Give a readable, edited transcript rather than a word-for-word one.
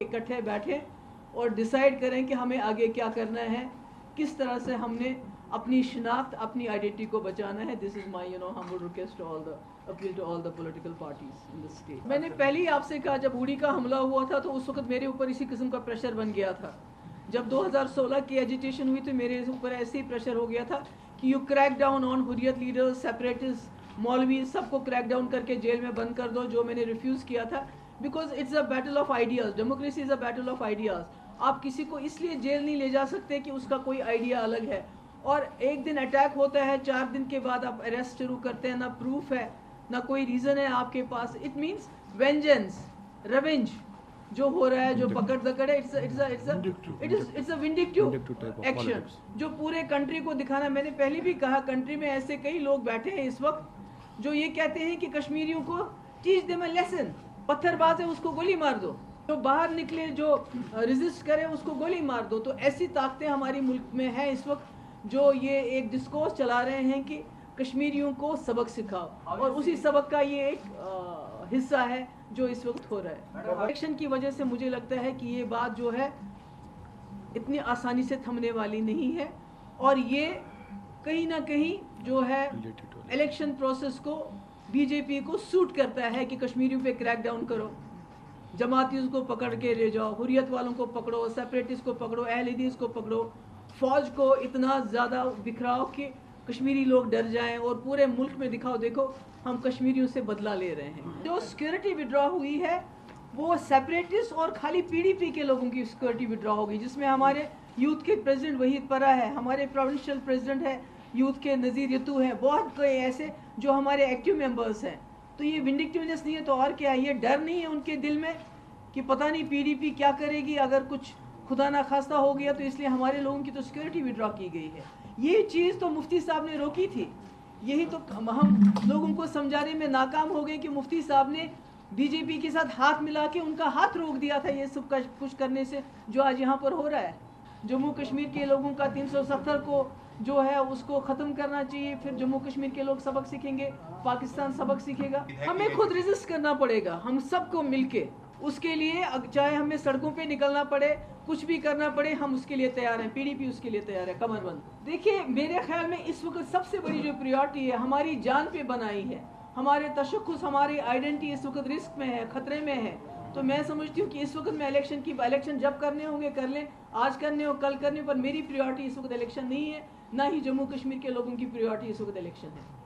इकट्ठे बैठे और डिसाइड करें कि हमें आगे क्या करना है, किस तरह से हमने अपनी शिनाख्त, अपनी आइडेंटिटी को बचाना है। This is my humble request to all the appeal to all the political parties in the state. मैंने पहले ही आपसे कहा, जब उड़ी का हमला हुआ था तो उस वक्त मेरे ऊपर इसी किस्म का प्रेशर बन गया था। जब 2016 की एजिटेशन हुई तो मेरे ऊपर ऐसे ही प्रेशर हो गया था कि you crack down on Hurriyat leaders, separatist, मौलवी, सबको क्रैक डाउन करके जेल में बंद कर दो, जो मैंने रिफ्यूज़ किया था। Because it's a battle of ideas, democracy is a battle of ideas. आप किसी को इसलिए जेल नहीं ले जा सकते कि उसका कोई आइडिया अलग है, और एक दिन अटैक होता है, 4 दिन के बाद आप अरेस्ट शुरू करते हैं, ना प्रूफ है ना कोई रीज़न है आपके पास। इट मीन्स वेंजेंस, रिवेंज जो हो रहा है, जो पकड़ दकड़ है, इट्स अ विंडिक्टिव एक्शन जो पूरे कंट्री को दिखाना। मैंने पहले भी कहा, कंट्री में ऐसे कई लोग बैठे हैं इस वक्त जो ये कहते हैं कि कश्मीरियों को टीच देम अ लेसन, पत्थरबाज है उसको गोली मार दो, जो बाहर निकले, जो रेजिस्ट करे उसको गोली मार दो। तो ऐसी ताकतें हमारी मुल्क में हैं इस वक्त जो ये एक डिस्कोर्स चला रहे हैं कि कश्मीरियों को सबक सिखाओ, और उसी सबक का ये एक हिस्सा है जो इस वक्त हो रहा है। इलेक्शन की वजह से मुझे लगता है कि ये बात जो है इतनी आसानी से थमने वाली नहीं है, और ये कहीं ना कहीं जो है इलेक्शन प्रोसेस को, बीजेपी को सूट करता है कि कश्मीरियों पे क्रैक डाउन करो, जमातियों को पकड़ के ले जाओ, हुर्रियत वालों को पकड़ो, सेपरेटिस्ट को पकड़ो, अहले हदीस को पकड़ो, फौज को इतना ज़्यादा बिखराओ कि कश्मीरी लोग डर जाएं, और पूरे मुल्क में दिखाओ देखो हम कश्मीरियों से बदला ले रहे हैं। जो सिक्योरिटी विड्रॉ हुई है वो सेपरेटिस्ट और खाली पीडीपी के लोगों की सिक्योरिटी विड्रॉ होगी, जिसमें हमारे यूथ के प्रेसिडेंट वहीद परा है, हमारे प्रोविंशियल प्रेसिडेंट है यूथ के नज़ीर यतू हैं, बहुत कोई ऐसे जो हमारे एक्टिव मेंबर्स हैं। तो ये विंडिक्टिवनेस नहीं है तो और क्या है? ये डर नहीं है उनके दिल में कि पता नहीं पीडीपी क्या करेगी अगर कुछ खुदा ना खास्ता हो गया, तो इसलिए हमारे लोगों की तो सिक्योरिटी विड्रॉ की गई है। ये चीज़ तो मुफ्ती साहब ने रोकी थी, यही तो हम लोगों को समझाने में नाकाम हो गए कि मुफ्ती साहब ने बीजेपी के साथ हाथ मिला के उनका हाथ रोक दिया था ये सब कुछ करने से, जो आज यहाँ पर हो रहा है। जम्मू कश्मीर के लोगों का 370 को जो है उसको ख़त्म करना चाहिए, फिर जम्मू कश्मीर के लोग सबक सीखेंगे, पाकिस्तान सबक सीखेगा। हमें खुद रेजिस्ट करना पड़ेगा, हम सबको मिलके। उसके लिए चाहे हमें सड़कों पे निकलना पड़े, कुछ भी करना पड़े, हम उसके लिए तैयार हैं, पीडीपी उसके लिए तैयार है, कमरबंद। देखिए, मेरे ख्याल में इस वक्त सबसे बड़ी जो प्रायोरिटी है हमारी जान पे बनाई है, हमारे तशख्खुस, हमारी आइडेंटिटी इस वक्त रिस्क में है, खतरे में है। तो मैं समझती हूँ कि इस वक्त में इलेक्शन जब करने होंगे कर लें, आज करने हो कल करने, पर मेरी प्रायोरिटी इस वक्त इलेक्शन नहीं है, ना ही जम्मू कश्मीर के लोगों की प्रायोरिटी इस वक्त इलेक्शन है।